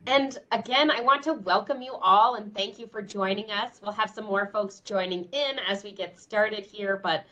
And again, I want to welcome you all and thank you for joining us. We'll have some more folks joining in as we get started here, but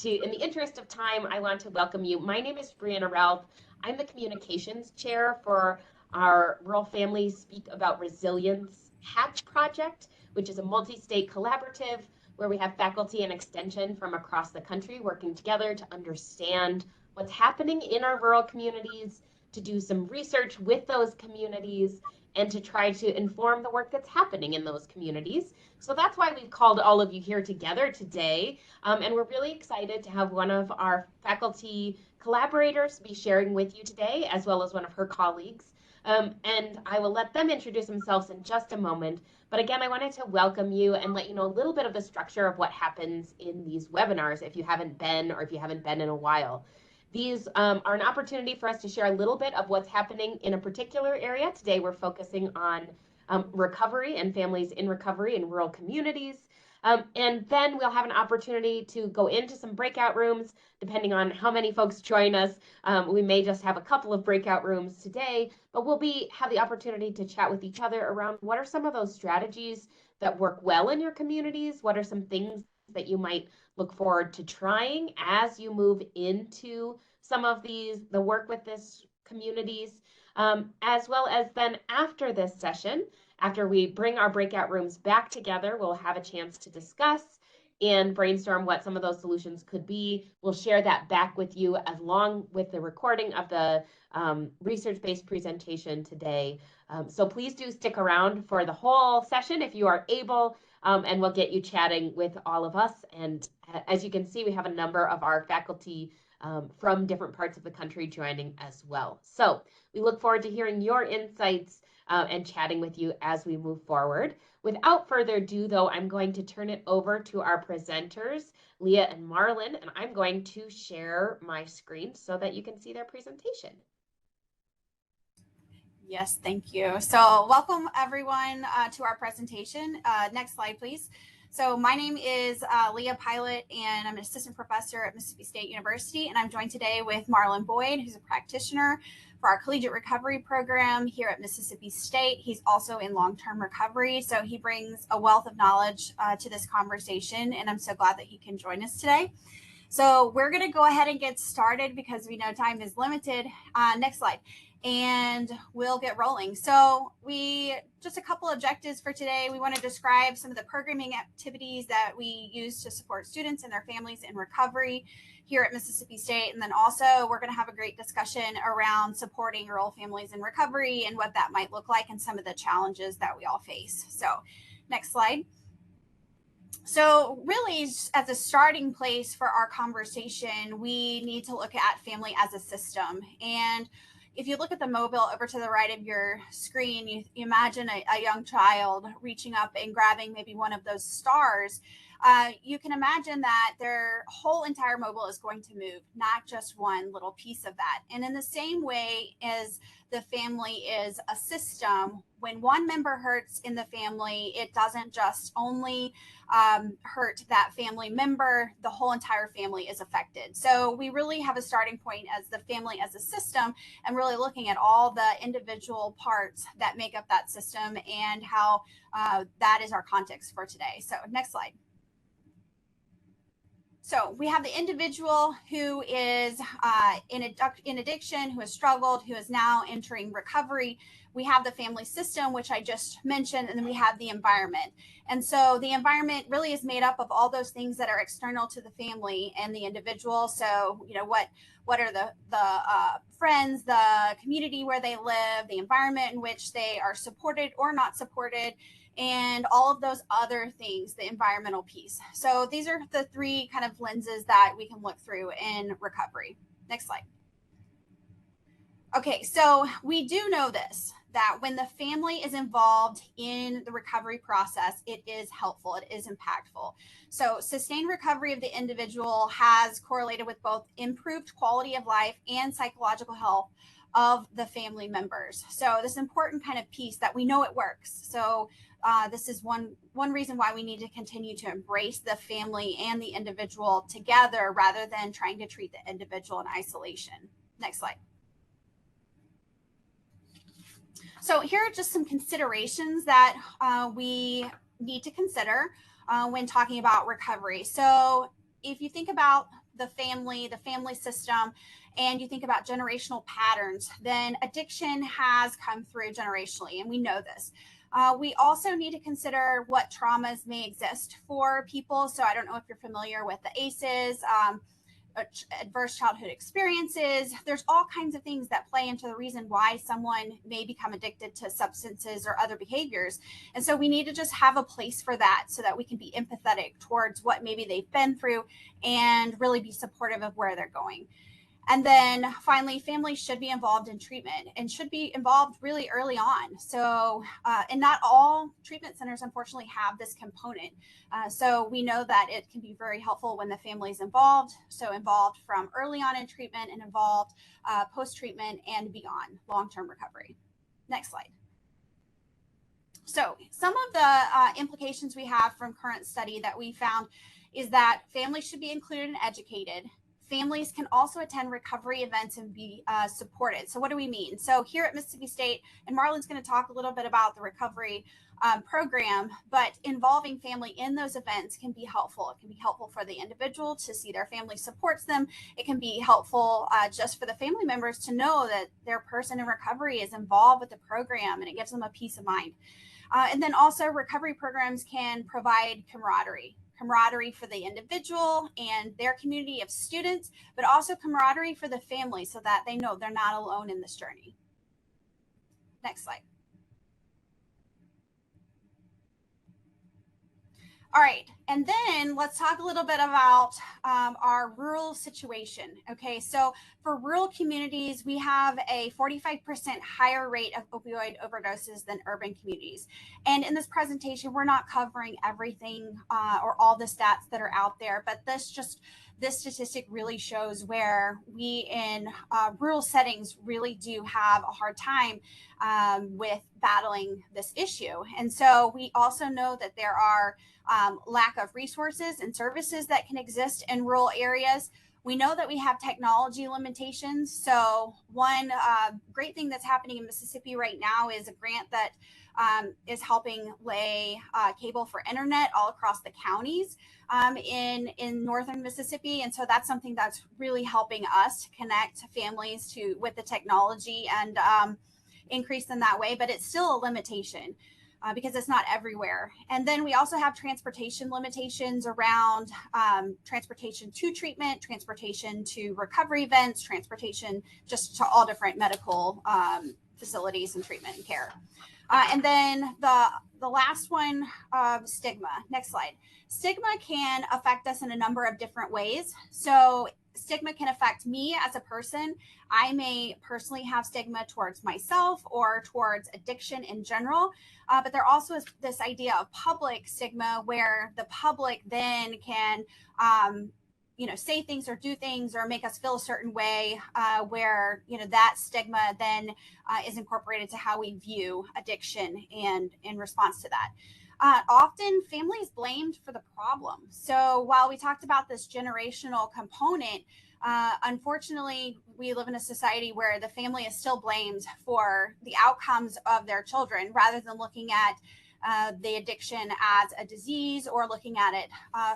in the interest of time, I want to welcome you. My name is Brianna Ralph. I'm the communications chair for our Rural Families Speak About Resilience Hatch project, which is a multi-state collaborative where we have faculty and extension from across the country working together to understand what's happening in our rural communities, to do some research with those communities, and to try to inform the work that's happening in those communities. So that's why we've called all of you here together today. And we're really excited to have one of our faculty collaborators be sharing with you today, as well as one of her colleagues. And I will let them introduce themselves in just a moment. But again, I wanted to welcome you and let you know a little bit of the structure of what happens in these webinars if you haven't been or if you haven't been in a while. These are an opportunity for us to share a little bit of what's happening in a particular area. Today, we're focusing on recovery and families in recovery in rural communities. And then we'll have an opportunity to go into some breakout rooms, depending on how many folks join us. We may just have a couple of breakout rooms today, but we'll have the opportunity to chat with each other around what are some of those strategies that work well in your communities? What are some things that you might look forward to trying as you move into some of the work with this communities, as well as then after this session, after we bring our breakout rooms back together, we'll have a chance to discuss and brainstorm what some of those solutions could be. We'll share that back with you along with the recording of the research-based presentation today. So please do stick around for the whole session if you are able, and we'll get you chatting with all of us. And as you can see, we have a number of our faculty from different parts of the country joining as well. So we look forward to hearing your insights and chatting with you as we move forward. Without further ado, though, I'm going to turn it over to our presenters, Leah and Marlon, and I'm going to share my screen so that you can see their presentation. Yes, thank you. So welcome everyone to our presentation. Next slide, please. So my name is Leah Pylate, and I'm an assistant professor at Mississippi State University, and I'm joined today with Marlon Boyd, who's a practitioner for our collegiate recovery program here at Mississippi State. He's also in long-term recovery, so he brings a wealth of knowledge to this conversation, and I'm so glad that he can join us today. So we're going to go ahead and get started because we know time is limited. Next slide. And we'll get rolling. So just a couple objectives for today. We want to describe some of the programming activities that we use to support students and their families in recovery here at Mississippi State. And then also we're going to have a great discussion around supporting rural families in recovery and what that might look like and some of the challenges that we all face. So next slide. So really, as a starting place for our conversation, we need to look at family as a system. And if you look at the mobile over to the right of your screen, you imagine a young child reaching up and grabbing maybe one of those stars. You can imagine that their whole entire mobile is going to move, not just one little piece of that. And in the same way as the family is a system, when one member hurts in the family, it doesn't just only hurt that family member, the whole entire family is affected. So we really have a starting point as the family as a system and really looking at all the individual parts that make up that system and how that is our context for today. So next slide. So we have the individual who is in addiction, who has struggled, who is now entering recovery. We have the family system, which I just mentioned, and then we have the environment. And so the environment really is made up of all those things that are external to the family and the individual. So, you know, what are the friends, the community where they live, the environment in which they are supported or not supported, and all of those other things, the environmental piece. So these are the three kind of lenses that we can look through in recovery. Next slide. Okay, so we do know this, that when the family is involved in the recovery process, it is helpful, it is impactful. So sustained recovery of the individual has correlated with both improved quality of life and psychological health of the family members. So this important kind of piece that we know it works. So this is one reason why we need to continue to embrace the family and the individual together rather than trying to treat the individual in isolation. Next slide. So here are just some considerations that we need to consider when talking about recovery. So if you think about the family system, and you think about generational patterns, then addiction has come through generationally, and we know this. We also need to consider what traumas may exist for people. So I don't know if you're familiar with the ACEs, adverse childhood experiences. There's all kinds of things that play into the reason why someone may become addicted to substances or other behaviors. And so we need to just have a place for that so that we can be empathetic towards what maybe they've been through and really be supportive of where they're going. And then finally, families should be involved in treatment and should be involved really early on. So, and not all treatment centers, unfortunately, have this component. So we know that it can be very helpful when the family is involved. So involved from early on in treatment and involved post-treatment and beyond long-term recovery. Next slide. So some of the implications we have from current study that we found is that families should be included and educated. Families can also attend recovery events and be supported. So what do we mean? So here at Mississippi State, and Marlon's going to talk a little bit about the recovery program, but involving family in those events can be helpful. It can be helpful for the individual to see their family supports them. It can be helpful just for the family members to know that their person in recovery is involved with the program, and it gives them a peace of mind. And then also recovery programs can provide camaraderie for the individual and their community of students, but also camaraderie for the family so that they know they're not alone in this journey. Next slide. All right, and then let's talk a little bit about our rural situation. Okay, so for rural communities, we have a 45% higher rate of opioid overdoses than urban communities. And in this presentation, we're not covering everything or all the stats that are out there, but this statistic really shows where we in rural settings really do have a hard time with battling this issue. And so we also know that there are lack of resources and services that can exist in rural areas. We know that we have technology limitations. So one great thing that's happening in Mississippi right now is a grant that is helping lay cable for internet all across the counties in northern Mississippi. And so that's something that's really helping us to connect families with the technology and increase them that way. But it's still a limitation. Because it's not everywhere. And then we also have transportation limitations around transportation to treatment, transportation to recovery events, transportation just to all different medical facilities and treatment and care. And then the last one, stigma. Next slide. Stigma can affect us in a number of different ways. So stigma can affect me as a person. I may personally have stigma towards myself or towards addiction in general. But there also is this idea of public stigma where the public then can, say things or do things or make us feel a certain way where, that stigma then is incorporated to how we view addiction and in response to that. Often family is blamed for the problem. So while we talked about this generational component, unfortunately, we live in a society where the family is still blamed for the outcomes of their children rather than looking at the addiction as a disease or looking at it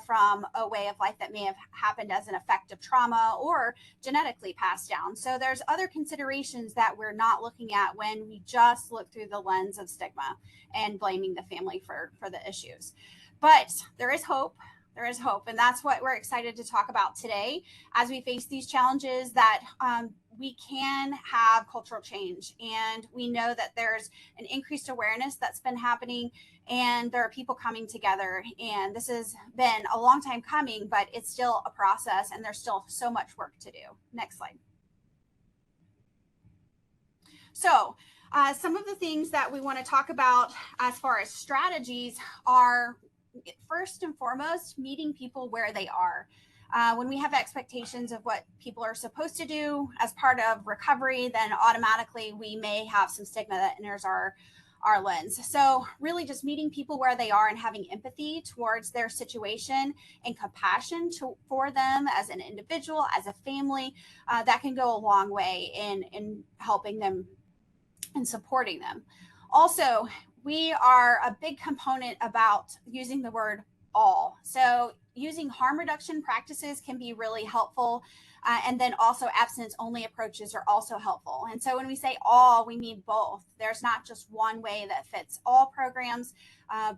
from a way of life that may have happened as an effect of trauma or genetically passed down. So there's other considerations that we're not looking at when we just look through the lens of stigma and blaming the family for the issues. But there is hope. There is hope. And that's what we're excited to talk about today as we face these challenges, that we can have cultural change. And we know that there's an increased awareness that's been happening and there are people coming together. And this has been a long time coming, but it's still a process and there's still so much work to do. Next slide. So some of the things that we want to talk about as far as strategies are, first and foremost, meeting people where they are. When we have expectations of what people are supposed to do as part of recovery, then automatically we may have some stigma that enters our lens. So really just meeting people where they are and having empathy towards their situation and compassion for them as an individual, as a family, that can go a long way in helping them and supporting them. Also, we are a big component about using the word all. So using harm reduction practices can be really helpful. And then also abstinence only approaches are also helpful. And so when we say all, we mean both. There's not just one way that fits all programs.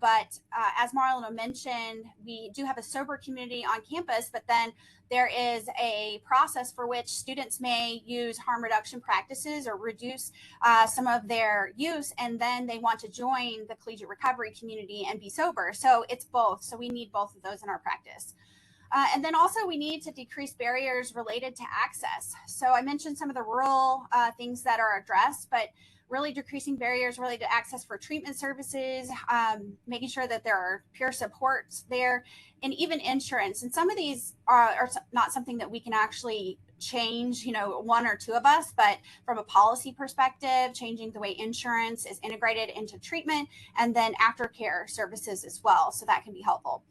But as Marlon mentioned, we do have a sober community on campus, but then there is a process for which students may use harm reduction practices or reduce some of their use, and then they want to join the collegiate recovery community and be sober. So it's both. So we need both of those in our practice. And then also we need to decrease barriers related to access. So I mentioned some of the rural things that are addressed, but really decreasing barriers related to access for treatment services, making sure that there are peer supports there, and even insurance. And some of these are not something that we can actually change, one or two of us, but from a policy perspective, changing the way insurance is integrated into treatment, and then aftercare services as well. So that can be helpful.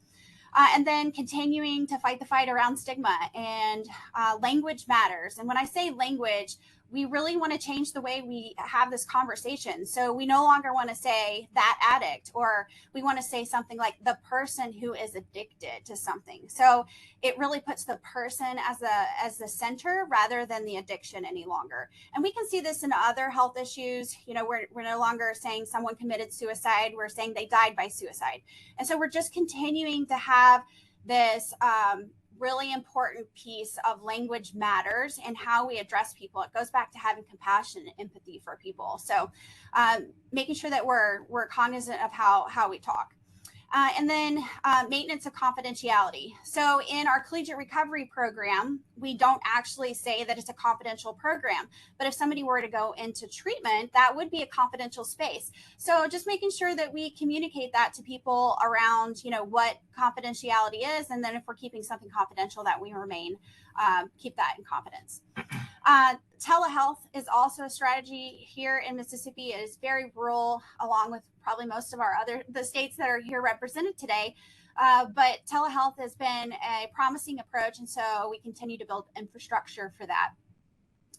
And then continuing to fight the fight around stigma and language matters. And when I say language, we really want to change the way we have this conversation. So we no longer want to say that addict, or we want to say something like the person who is addicted to something. So it really puts the person as the center rather than the addiction any longer. And we can see this in other health issues. We're no longer saying someone committed suicide. We're saying they died by suicide. And so we're just continuing to have this really important piece of language matters and how we address people. It goes back to having compassion and empathy for people. So making sure that we're cognizant of how we talk. And then maintenance of confidentiality. So in our collegiate recovery program, we don't actually say that it's a confidential program, but if somebody were to go into treatment, that would be a confidential space. So just making sure that we communicate that to people around, what confidentiality is. And then if we're keeping something confidential, that we keep that in confidence. Telehealth is also a strategy here in Mississippi. It is very rural, along with probably most of the states that are here represented today. But telehealth has been a promising approach, and so we continue to build infrastructure for that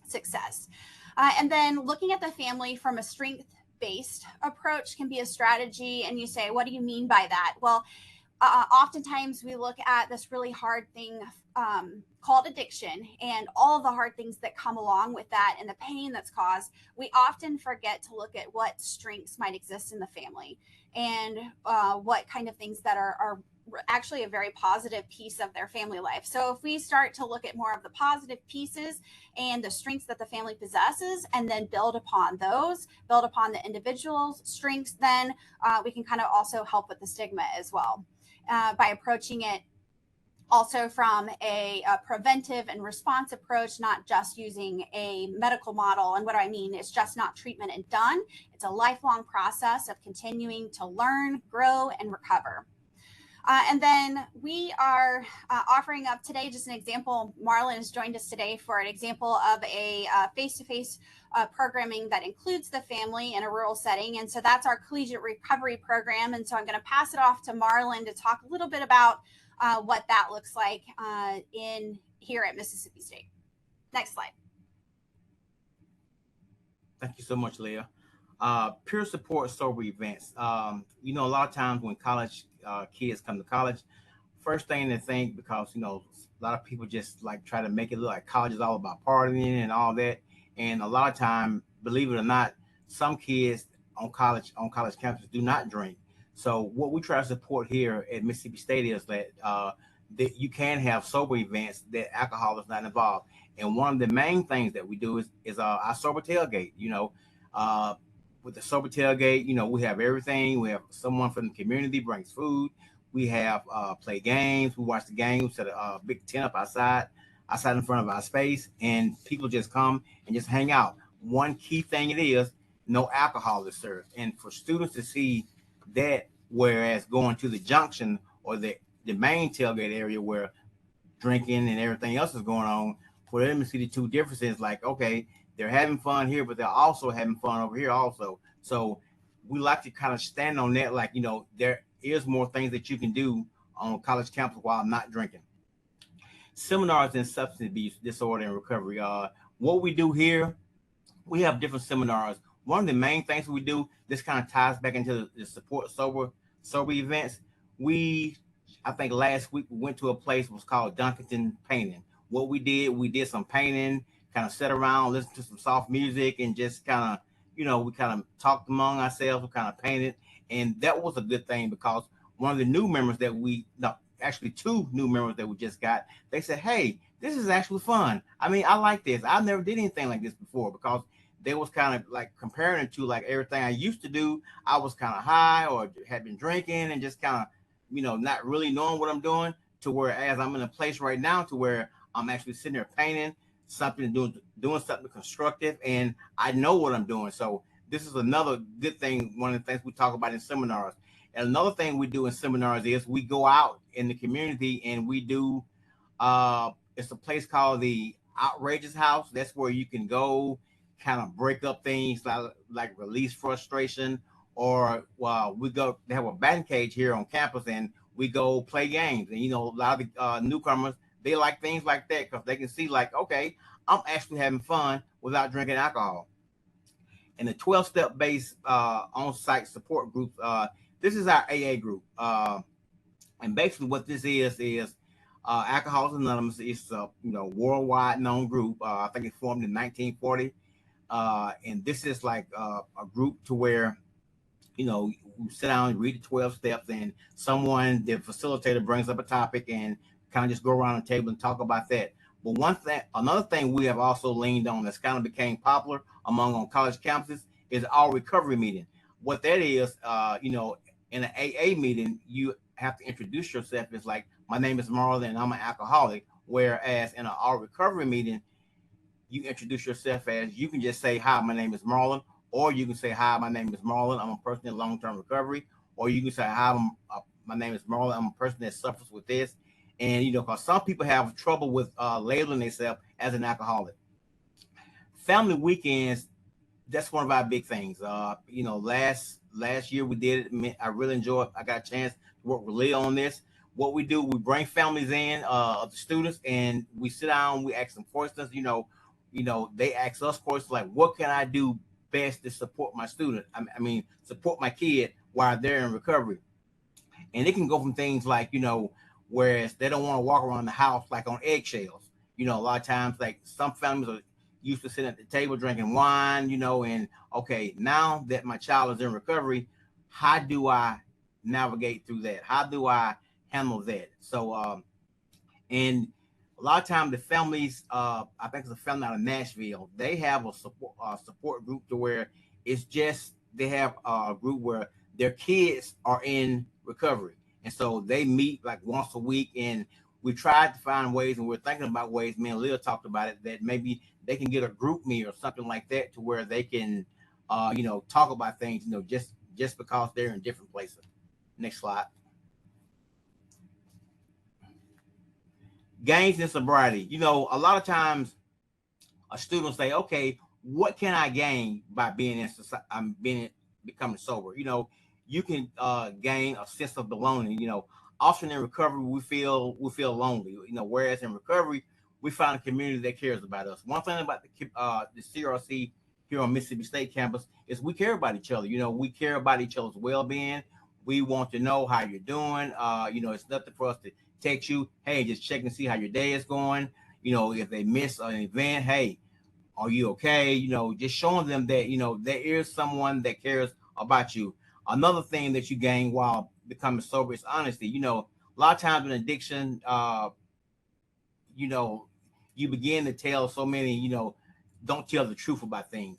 success. And then looking at the family from a strength-based approach can be a strategy. And you say, what do you mean by that? Well, oftentimes we look at this really hard thing called addiction and all of the hard things that come along with that and the pain that's caused. We often forget to look at what strengths might exist in the family and what kind of things that are actually a very positive piece of their family life. So if we start to look at more of the positive pieces and the strengths that the family possesses, and then build upon the individual's strengths, then we can kind of also help with the stigma as well by approaching it also from a preventive and response approach, not just using a medical model. And what I mean is just not treatment and done. It's a lifelong process of continuing to learn, grow, and recover. And then we are offering up today just an example. Marlon has joined us today for an example of a face-to-face programming that includes the family in a rural setting. And so that's our collegiate recovery program. And so I'm going to pass it off to Marlon to talk a little bit about what that looks like here at Mississippi State. Next slide. Thank you so much, Leah. Peer support sober events. A lot of times when college kids come to college, first thing they think, because a lot of people just try to make it look like college is all about partying and all that, and a lot of time, believe it or not, some kids on college campuses do not drink. So what we try to support here at Mississippi State is that you can have sober events that alcohol is not involved. And one of the main things that we do is our sober tailgate. With the sober tailgate, we have everything. We have someone from the community brings food. We have play games. We watch the games, set a big tent up outside in front of our space, and people just come and just hang out. One key thing it is, no alcohol is served. And for students to see that, whereas going to the junction or the main tailgate area where drinking and everything else is going on, for them to see the two differences, okay, they're having fun here, but they're also having fun over here also. So we like to kind of stand on that, there is more things that you can do on college campus while not drinking. Seminars in substance abuse disorder and recovery. What we do here, we have different seminars. one of the main things we do, this kind of ties back into the support sober events. I think last week we went to a place was called Duncanton Painting. What we did some painting, kind of sat around, listened to some soft music, and just kind of, we kind of talked among ourselves, we kind of painted, and that was a good thing because one of the new members that actually two new members that we just got, they said, hey, this is actually fun. I mean, I like this. I never did anything like this before because they was kind of like comparing it to like everything I used to do. I was kind of high or had been drinking and just kind of, not really knowing what I'm doing, to whereas I'm in a place right now to where I'm actually sitting there painting something, doing something constructive, and I know what I'm doing. So this is another good thing. One of the things we talk about in seminars. And another thing we do in seminars is we go out in the community and we do, it's a place called the Outrageous House. That's where you can go kind of break up things like release frustration, or they have a batting cage here on campus and we go play games. And, a lot of the newcomers, they like things like that because they can see like, okay, I'm actually having fun without drinking alcohol. And the 12-step based on-site support group, this is our AA group. And basically what this is Alcoholics Anonymous. It's a worldwide known group. I think it formed in 1940. And this is like a group to where, we sit down and read the 12 steps, and the facilitator brings up a topic and kind of just go around the table and talk about that. But another thing we have also leaned on that's kind of became popular on college campuses is our recovery meeting. What that is, in an AA meeting, you have to introduce yourself as like, my name is Marlon and I'm an alcoholic. Whereas in our recovery meeting, you introduce yourself as, you can just say, hi, my name is Marlon, or you can say, hi, my name is Marlon, I'm a person in long-term recovery, or you can say, hi, my name is Marlon, I'm a person that suffers with this. And, because some people have trouble with labeling themselves as an alcoholic. Family weekends, that's one of our big things. Last year we did it. I really enjoyed it. I got a chance to work with Leah on this. What we do, we bring families in of the students, and we sit down, we ask them questions. They ask us questions like, what can I do best to support my student? I mean, support my kid while they're in recovery. And it can go from things like, whereas they don't want to walk around the house like on eggshells. A lot of times, like some families are used to sitting at the table drinking wine, and okay, now that my child is in recovery, how do I navigate through that? How do I handle that? So, and a lot of times the families, I think it's a family out of Nashville, they have a support group to where it's just, they have a group where their kids are in recovery. And so they meet like once a week, and we tried to find ways, and we're thinking about ways, me and Leah talked about it, that maybe they can get a group meet or something like that to where they can, talk about things, just because they're in different places. Next slide. Gains in sobriety. A lot of times a student will say, okay, what can I gain by being in society? Becoming sober. You can gain a sense of belonging. Often in recovery, we feel lonely. Whereas in recovery, we find a community that cares about us. One thing about the CRC here on Mississippi State campus is we care about each other. We care about each other's well-being. We want to know how you're doing. It's nothing for us to text you, hey, just check and see how your day is going. If they miss an event, hey, are you okay? Just showing them that, there is someone that cares about you. Another thing that you gain while becoming sober is honesty. A lot of times in addiction, you begin to tell so many, don't tell the truth about things,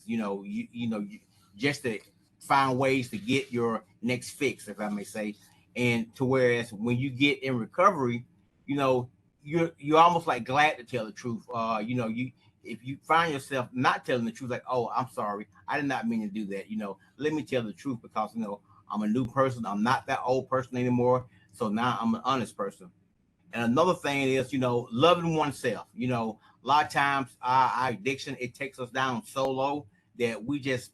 just to find ways to get your next fix, if I may say. And to whereas when you get in recovery, you're almost like glad to tell the truth. If you find yourself not telling the truth, like, oh, I'm sorry, I did not mean to do that. Let me tell the truth because, I'm a new person. I'm not that old person anymore. So now I'm an honest person. And another thing is, loving oneself. A lot of times our addiction, it takes us down so low that we just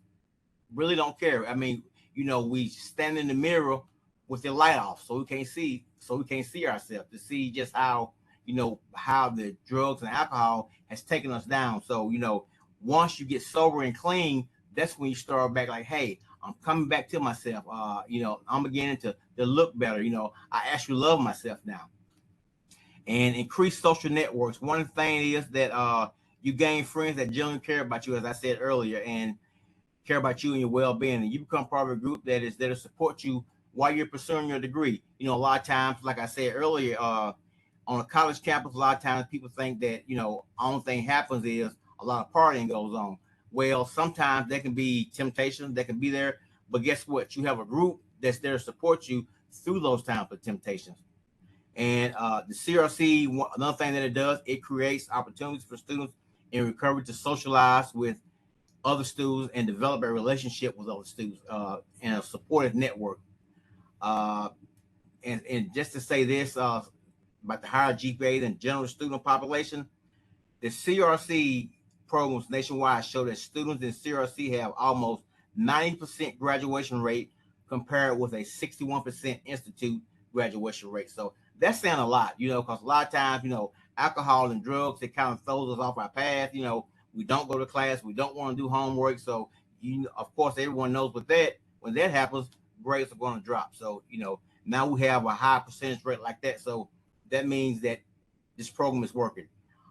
really don't care. I mean, we stand in the mirror with the light off, so we can't see ourselves, to see just how, how the drugs and alcohol has taken us down. So, once you get sober and clean, that's when you start back like, hey, I'm coming back to myself. I'm beginning to look better. I actually love myself now. And increase social networks. One thing is that you gain friends that genuinely care about you, as I said earlier, and care about you and your well-being, and you become part of a group that is there to support you while you're pursuing your degree. A lot of times, like I said earlier, on a college campus, a lot of times people think that only thing happens is a lot of partying goes on. Well, sometimes there can be temptations that can be there, but guess what? You have a group that's there to support you through those times of temptations. And the CRC, another thing that it does, it creates opportunities for students in recovery to socialize with other students and develop a relationship with other students and a supportive network. Uh, and just to say this about the higher GPA than general student population, the CRC programs nationwide show that students in CRC have almost 90% graduation rate compared with a 61% institute graduation rate. So that's saying a lot, because a lot of times, alcohol and drugs, it kind of throws us off our path. We don't go to class, we don't want to do homework. So, of course, everyone knows when that happens, grades are going to drop. So, now we have a high percentage rate like that. So that means that this program is working.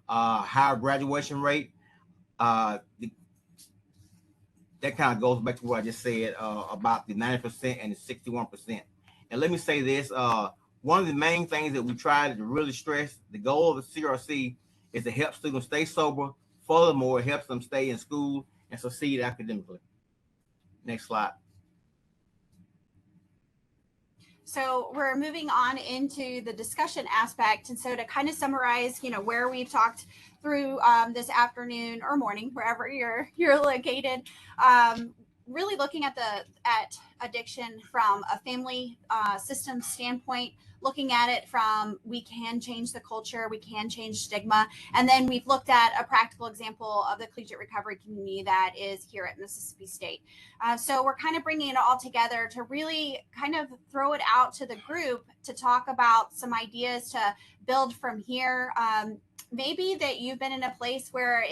Higher graduation rate, that kind of goes back to what I just said about the 90% and the 61%. And let me say this, one of the main things that we try to really stress, the goal of the CRC is to help students stay sober. Furthermore, it helps them stay in school and succeed academically. Next slide. So we're moving on into the discussion aspect. And so to kind of summarize, where we've talked through this afternoon or morning, wherever you're located, really looking at addiction from a family system standpoint, looking at it from we can change the culture, we can change stigma. And then we've looked at a practical example of the collegiate recovery community that is here at Mississippi State. So we're kind of bringing it all together to really kind of throw it out to the group to talk about some ideas to build from here. Maybe that you've been in a place where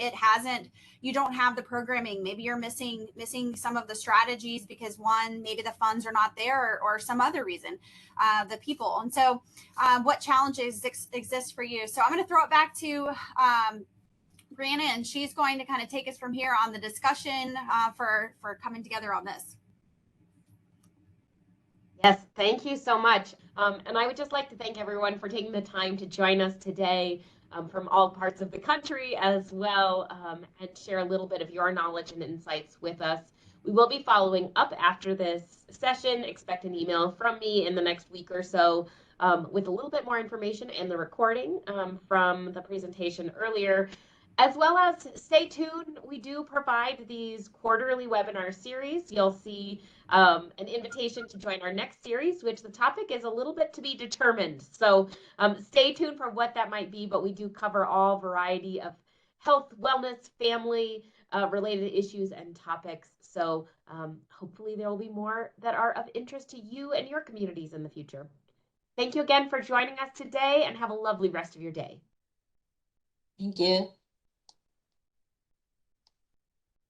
you don't have the programming. Maybe you're missing some of the strategies because maybe the funds are not there or some other reason, the people. And so what challenges exist for you? So I'm going to throw it back to Brianna, and she's going to kind of take us from here on the discussion for coming together on this. Yes, thank you so much. And I would just like to thank everyone for taking the time to join us today from all parts of the country as well, and share a little bit of your knowledge and insights with us. We will be following up after this session. Expect an email from me in the next week or so with a little bit more information and the recording from the presentation earlier. As well as stay tuned, we do provide these quarterly webinar series. You'll see an invitation to join our next series, which the topic is a little bit to be determined. So stay tuned for what that might be, but we do cover all variety of health, wellness, family related issues and topics. So hopefully there will be more that are of interest to you and your communities in the future. Thank you again for joining us today, and have a lovely rest of your day. Thank you.